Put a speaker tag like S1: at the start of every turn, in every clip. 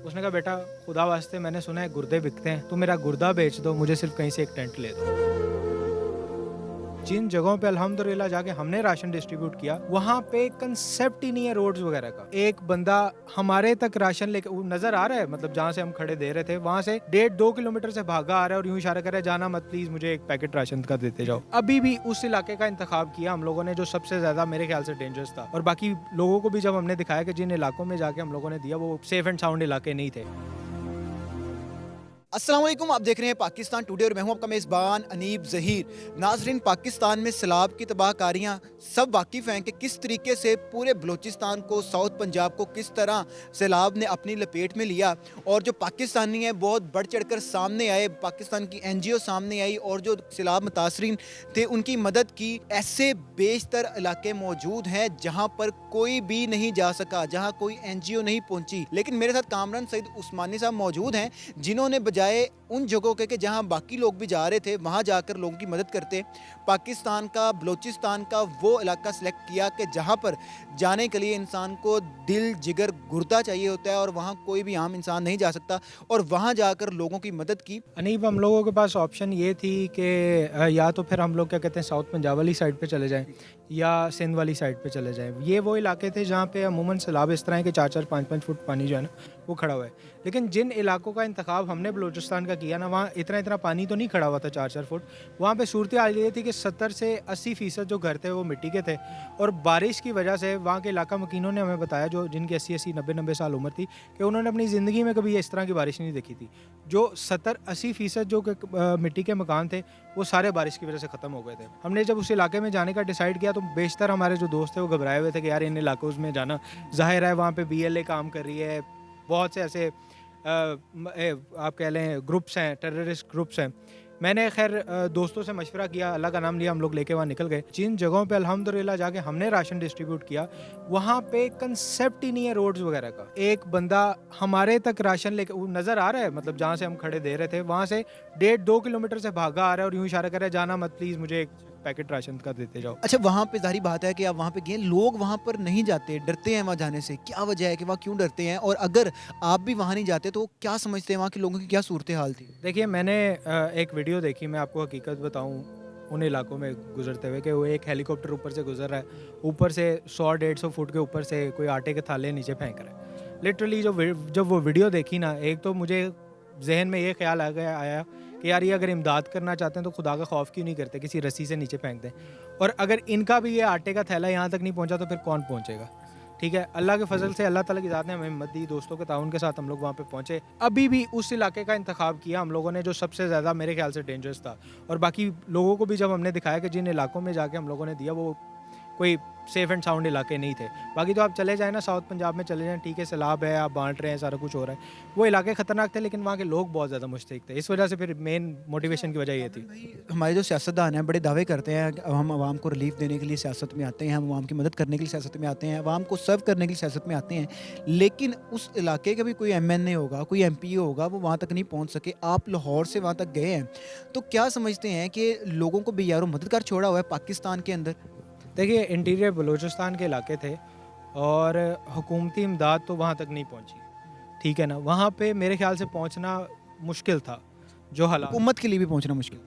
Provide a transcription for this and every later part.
S1: उसने कहा बेटा खुदा वास्ते मैंने सुना है गुर्दे बिकते हैं, तो मेरा गुर्दा बेच दो, मुझे सिर्फ कहीं से एक टेंट ले दो। जिन जगहों पे अल्हम्दुलिल्लाह जाके हमने राशन डिस्ट्रीब्यूट किया, वहाँ पे कंसेप्ट ही नहीं है रोड्स वगैरह का। एक बंदा हमारे तक राशन लेके वो नजर आ रहा है, मतलब जहाँ से हम खड़े दे रहे थे वहाँ से 1.5-2 किलोमीटर से भागा आ रहा है और यूं इशारा कर रहा है जाना मत प्लीज, मुझे एक पैकेट राशन का देते जाओ। अभी भी उस इलाके का इंतखाब किया हम लोगों ने जो सबसे ज्यादा मेरे ख्याल से डेंजरस था, और बाकी लोगों को भी जब हमने दिखाया कि जिन इलाकों में जाके हम लोगों ने दिया वो सेफ एंड साउंड इलाके नहीं थे।
S2: अस्सलाम वालेकुम, आप देख रहे हैं पाकिस्तान टुडे और मैं हूं आपका मेज़बान अनीब ज़हीर। नाजरीन, पाकिस्तान में सैलाब की तबाहकारियां सब वाकिफ़ हैं कि किस तरीके से पूरे बलूचिस्तान को, साउथ पंजाब को किस तरह सैलाब ने अपनी लपेट में लिया, और जो पाकिस्तानी हैं बहुत बढ़ चढ़ कर सामने आए, पाकिस्तान की NGO सामने आई और जो सैलाब मुतासरीन थे उनकी मदद की। ऐसे बेशतर इलाके मौजूद हैं जहाँ पर कोई भी नहीं जा सका, जहाँ कोई NGO नहीं पहुँची। लेकिन मेरे साथ कामरान सईद उस्मानी साहब मौजूद हैं जिन्होंने बजाय उन जगहों के जहां बाकी लोग भी जा रहे थे वहां जाकर लोगों की मदद करते, पाकिस्तान का, बलूचिस्तान का वो इलाका सेलेक्ट किया कि जहां पर जाने के लिए इंसान को दिल, जिगर, गुर्दा चाहिए होता है और वहां कोई भी आम इंसान नहीं जा सकता, और वहां जाकर लोगों की मदद की।
S1: अनीब, हम लोगों के पास ऑप्शन ये थी कि या तो फिर हम लोग क्या कहते हैं साउथ पंजाब वाली साइड पे चले जाएं या सिंध वाली साइड पे चले जाएं। ये वो इलाके थे जहाँ पे अमूमन सैलाब इस तरह के 4-4, 5-5 फुट पानी जो है ना वो खड़ा हुआ है। लेकिन जिन इलाकों का इंतखाब हमने बलूचिस्तान का किया ना, वहाँ इतना पानी तो नहीं खड़ा हुआ था 4-4 फुट। वहाँ पे सूरत हाल ये थी कि 70 से 80% जो घर थे वो मिट्टी के थे, और बारिश की वजह से वहाँ के इलाका मकीनों ने हमें बताया, जो जिनकी 80-80, 90-90 साल उम्र थी, कि उन्होंने अपनी ज़िंदगी में कभी इस तरह की बारिश नहीं देखी थी। जो 70-80% जो मिट्टी के मकान थे वो सारे बारिश की वजह से ख़त्म हो गए थे। हमने जब उस इलाके में जाने का डिसाइड किया तो बेशतर हमारे जो दोस्त थे वो घबराए हुए थे कि यार इन इलाकों में जाना, ज़ाहिर है वहाँ पे BLA काम कर रही है, बहुत से ऐसे आप कह लें ग्रुप्स हैं, टेररिस्ट ग्रुप्स हैं। मैंने खैर दोस्तों से मशवरा किया, अल्लाह का नाम लिया, हम लोग लेके वहाँ निकल गए। जिन जगहों पे अल्हम्दुलिल्लाह जाके हमने राशन डिस्ट्रीब्यूट किया, वहाँ पे कंसेप्ट ही नहीं है रोड्स वगैरह का। एक बंदा हमारे तक राशन लेके वो नज़र आ रहा है, मतलब जहाँ से हम खड़े दे रहे थे वहाँ से 1.5-2 किलोमीटर से भागा आ रहा है और यूं इशारा कर रहा है जाना मत प्लीज़, मुझे एक पैकेट राशन का देते जाओ।
S2: अच्छा, वहाँ पे ज़ाहिर बात है कि आप वहाँ पे गए, लोग वहाँ पर नहीं जाते, डरते हैं वहाँ जाने से। क्या वजह है कि वहाँ क्यों डरते हैं, और अगर आप भी वहाँ नहीं जाते तो क्या समझते हैं वहाँ के लोगों की क्या सूरत हाल थी?
S1: देखिए, मैंने एक वीडियो देखी, मैं आपको हकीकत बताऊं, उन इलाकों में गुजरते हुए कि वो एक हेलीकॉप्टर ऊपर से गुजर रहा है, ऊपर से 100-150 फुट के ऊपर से कोई आटे के थाले नीचे फेंक रहा है। लिटरली जब वो वीडियो देखी ना, एक तो मुझे जहन में ये ख्याल आया कि यार ये अगर इमदाद करना चाहते हैं तो खुदा का खौफ क्यों नहीं करते, किसी रस्सी से नीचे फेंक दें। और अगर इनका भी ये आटे का थैला यहाँ तक नहीं पहुँचा तो फिर कौन पहुँचेगा। ठीक है, अल्लाह के फजल से, अल्लाह ताला की ज़ात ने हमें हिम्मत दी, दोस्तों के ताउन के साथ हम लोग वहाँ पे पहुँचे। अभी भी उस इलाके का इंतखाब किया हम लोगों ने जो सबसे ज़्यादा मेरे ख्याल से डेंजरस था, और बाकी लोगों को भी जब हमने दिखाया कि जिन इलाकों में जाके हम लोगों ने दिया वो कोई सेफ एंड साउंड इलाके नहीं थे। बाकी तो आप चले जाएँ ना, साउथ पंजाब में चले जाएँ, ठीक है सैलाब है, आप बांट रहे हैं, सारा कुछ हो रहा है, वो इलाके ख़तरनाक थे, लेकिन वहाँ के लोग बहुत ज़्यादा मुश्तहिक थे। इस वजह से फिर मेन मोटिवेशन की वजह ये थी।
S2: हमारे जो सियासतदान हैं बड़े दावे करते हैं कि हम आवाम को रिलीफ देने के लिए सियासत में आते हैं, हम आवाम की मदद करने के लिए सियासत में आते हैं, आवाम को सर्व करने के लिए सियासत में आते हैं, लेकिन उस इलाके का भी कोई MNA होगा, कोई MP होगा, वो वहाँ तक नहीं पहुँच सके। आप लाहौर से वहाँ तक गए हैं, तो क्या समझते हैं कि लोगों को बेयारो मददगार छोड़ा हुआ है पाकिस्तान के अंदर?
S1: देखिए, इंटीरियर बलूचिस्तान के इलाके थे और हुकूमती इमदाद तो वहाँ तक नहीं पहुँची, ठीक है ना। वहाँ पे मेरे ख्याल से पहुँचना मुश्किल था, जो हालात
S2: हुकूमत के लिए भी पहुँचना मुश्किल?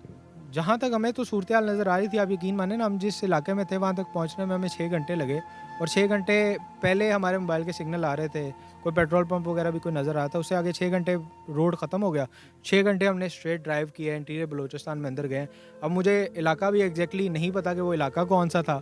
S1: जहाँ तक हमें तो सूरत हाल नज़र आ रही थी, आप यकीन माने ना, हम जिस इलाके में थे वहाँ तक पहुँचने में हमें 6 घंटे लगे, और 6 घंटे पहले हमारे मोबाइल के सिग्नल आ रहे थे, कोई पेट्रोल पंप वगैरह भी कोई नज़र आया था, उससे आगे 6 घंटे रोड ख़त्म हो गया। 6 घंटे हमने स्ट्रेट ड्राइव किया, इंटीरियर बलूचिस्तान में अंदर गए। अब मुझे इलाका भी एग्जैक्टली नहीं पता कि वो इलाका कौन सा था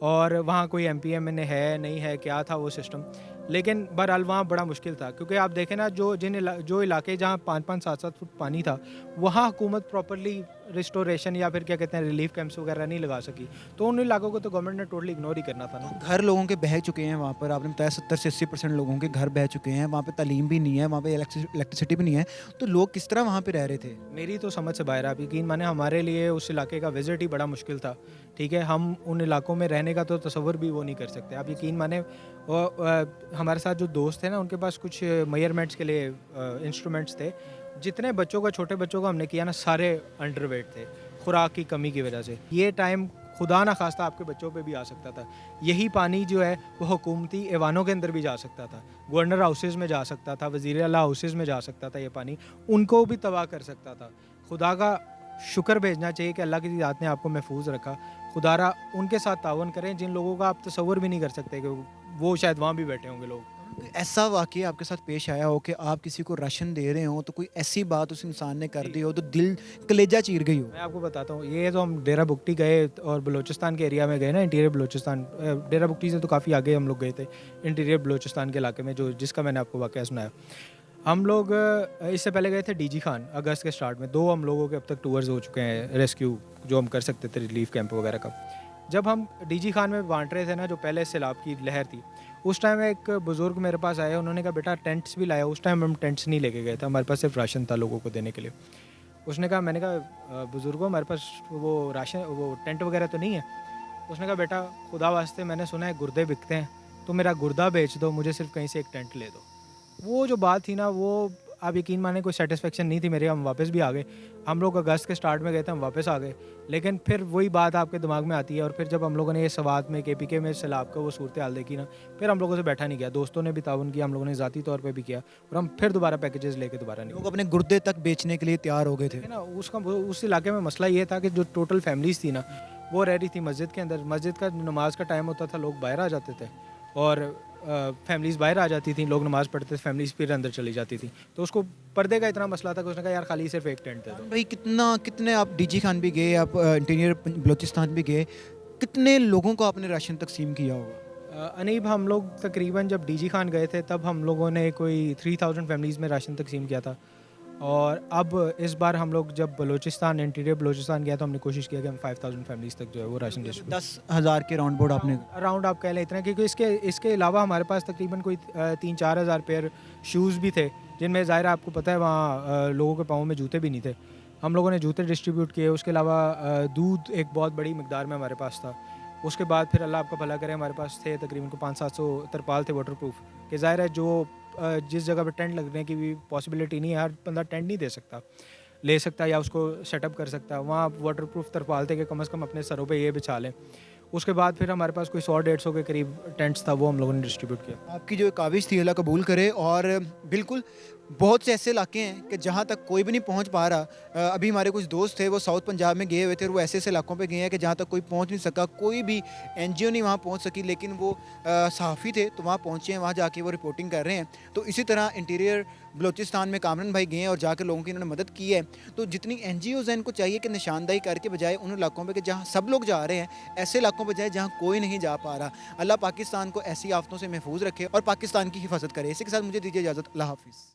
S1: और वहाँ कोई MP MNA है नहीं है, क्या था वो सिस्टम, लेकिन बहरहाल वहाँ बड़ा मुश्किल था, क्योंकि आप देखें ना जो इलाके जहाँ 5-5, 7-7 फुट पानी था, वहाँ हुकूमत प्रॉपरली रिस्टोरेशन या फिर क्या कहते हैं रिलीफ कैंप्स वगैरह नहीं लगा सकी, तो उन इलाकों को तो गवर्नमेंट ने टोटली इग्नोर ही करना था ना।
S2: घर लोगों के बह चुके हैं वहाँ पर, आपने बताया 70 से 80% लोगों के घर बह चुके हैं, वहाँ पे तालीम भी नहीं है, वहाँ पे इलेक्ट्रिसिटी भी नहीं है, तो लोग किस तरह वहाँ पे रह रहे थे?
S1: मेरी तो समझ से बाहर, आप यकीन माने हमारे लिए उस इलाके का विज़िट ही बड़ा मुश्किल था, ठीक है। हम उन इलाकों में रहने का तो तसव्वुर भी वो नहीं कर सकते। आप यकीन माने हमारे साथ जो दोस्त थे ना, उनके पास कुछ मेजरमेंट्स के लिए इंस्ट्रूमेंट्स थे। जितने बच्चों का, छोटे बच्चों का हमने किया ना, सारे अंडरवेट थे खुराक की कमी की वजह से। ये टाइम खुदा ना खास्ता आपके बच्चों पे भी आ सकता था। यही पानी जो है वो हुकूमती ऐवानों के अंदर भी जा सकता था, गवर्नर हाउसेज़ में जा सकता था, वज़ीर आला हाउसेज़ में जा सकता था, ये पानी उनको भी तबाह कर सकता था। खुदा का शुक्र भेजना चाहिए कि अल्लाह की ज़ात ने आपको महफूज रखा। खुदारा उनके साथ तावन करें जिन लोगों का आप तसव्वुर भी नहीं कर सकते कि वो शायद वहाँ भी बैठे होंगे लोग।
S2: कोई ऐसा वाक़या आपके साथ पेश आया हो कि आप किसी को राशन दे रहे हो तो कोई ऐसी बात उस इंसान ने कर दी हो तो दिल कलेजा चीर गई हो?
S1: मैं आपको बताता हूँ, ये तो हम डेरा बुगटी गए और बलूचिस्तान के एरिया में गए ना, इंटीरियर बलूचिस्तान। डेरा बुगटी से तो काफ़ी आगे हम लोग गए थे, इंटीरियर बलूचिस्तान के इलाके में, जो जिसका मैंने आपको वाक़या सुनाया। हम लोग इससे पहले गए थे डीजी खान अगस्त के स्टार्ट में। 2 हम लोगों के अब तक टूर्स हो चुके हैं रेस्क्यू जो हम कर सकते थे, रिलीफ कैंप वगैरह का। जब हम डीजी खान में बांट रहे थे ना, जो पहले सैलाब की लहर थी, उस टाइम एक बुज़ुर्ग मेरे पास आए, उन्होंने कहा बेटा टेंट्स भी लाया। उस टाइम हम टेंट्स नहीं लेके गए थे, हमारे पास सिर्फ राशन था लोगों को देने के लिए। उसने कहा, मैंने कहा बुज़ुर्गों हमारे पास वो राशन वो टेंट वगैरह तो नहीं है। उसने कहा बेटा खुदा वास्ते मैंने सुना है गुर्दे बिकते हैं, तो मेरा गुर्दा बेच दो, मुझे सिर्फ कहीं से एक टेंट ले दो। वो जो बात थी ना, वो आप यकीन माने कोई सेटिस्फेक्शन नहीं थी मेरे। हम वापस भी आ गए। हम लोग अगस्त के स्टार्ट में गए थे, हम वापस आ गए। लेकिन फिर वही बात आपके दिमाग में आती है, और फिर जब हम लोगों ने ये सवात में KPK में सैलाब का वो सूरत हाल देखी ना, फिर हम लोगों से बैठा नहीं गया। दोस्तों ने भी ताउन किया, हम लोगों ने ज़ाती तौर पे भी किया, और हम फिर दोबारा पैकेजेस लेके दोबारा नहीं
S2: लोग अपने गुर्दे तक बेचने के लिए तैयार हो गए थे।
S1: है ना। उस इलाके में मसला ये था कि जो टोटल फैमिलीज़ थी ना, वो रह रही थी मस्जिद के अंदर। मस्जिद का नमाज का टाइम होता था, लोग बाहर आ जाते थे, और फैमिलीज़ बाहर आ जाती थी, लोग नमाज़ पढ़ते थे, फैमिलीज़ फिर अंदर चली जाती थी। तो उसको पर्दे का इतना मसला था कि उसने कहा यार खाली सिर्फ एक टेंट दे दो।
S2: भाई कितने आप डीजी खान भी गए, आप इंटीरियर बलूचिस्तान भी गए, कितने लोगों को आपने राशन तकसीम किया होगा?
S1: अनीब हम लोग तकरीबन जब डीजी खान गए थे तब हम लोगों ने कोई 3000 फैमिलीज़ में राशन तकसीम किया था। और अब इस बार हम लोग जब बलूचिस्तान इंटीरियर बलूचिस्तान गया तो हमने कोशिश किया कि हम 5000 फैमिलीज़ तक जो है वो राशन डिस्ट्रीब्यूट।
S2: 10,000 के राउंड बोर्ड आपने
S1: अराउंड आप कह लें इतना, क्योंकि इसके अलावा हमारे पास तकरीबन कोई 3-4 हज़ार पेयर शूज़ भी थे, जिनमें ज़ाहिर है आपको पता है वहाँ लोगों के पाँव में जूते भी नहीं थे। हम लोगों ने जूते डिस्ट्रीब्यूट किए। उसके अलावा दूध एक बहुत बड़ी मिकदार में हमारे पास था। उसके बाद फिर अल्लाह आपका भला करे, हमारे पास थे तकरीबन को 500-700 तरपाल थे वाटर प्रूफ, कि ज़ाहिर है जो जिस जगह पर टेंट लगने की भी पॉसिबिलिटी नहीं है, हर बंदा टेंट नहीं दे सकता, ले सकता या उसको सेटअप कर सकता है। वहाँ वाटर प्रूफ तरपाल थे कि कम से कम अपने सरों पे ये बिछा लें। उसके बाद फिर हमारे पास कोई 100-150 के करीब टेंट्स था, वो हम लोगों ने डिस्ट्रीब्यूट किया।
S2: आपकी जो काविश थी अल्लाह कबूल करे। और बिल्कुल बहुत से ऐसे इलाके हैं कि जहाँ तक कोई भी नहीं पहुँच पा रहा। अभी हमारे कुछ दोस्त थे, वो साउथ पंजाब में गए हुए थे, और वो ऐसे ऐसे इलाकों पे गए हैं कि जहाँ तक कोई पहुँच नहीं सका, कोई भी NGO नहीं वहाँ पहुँच सकी, लेकिन वो सहाफ़ी थे तो वहाँ पहुँचे हैं, वहाँ जाके वो रिपोर्टिंग कर रहे हैं। तो इसी तरह इंटीरियर बलूचिस्तान में कामरान भाई गए हैं और जाकर लोगों की इन्होंने मदद की है। तो जितनी NGOs हैं, इनको चाहिए कि निशानदाही करके बजाय उन इलाकों पर कि जहाँ सब लोग जा रहे हैं, ऐसे इलाकों पर जाए जहाँ कोई नहीं जा पा रहा। अल्लाह पाकिस्तान को ऐसी आफतों से महफूज रखे और पाकिस्तान की हिफाजत करे। इसी के साथ मुझे दीजिए इजाज़त। अल्लाह हाफिज़।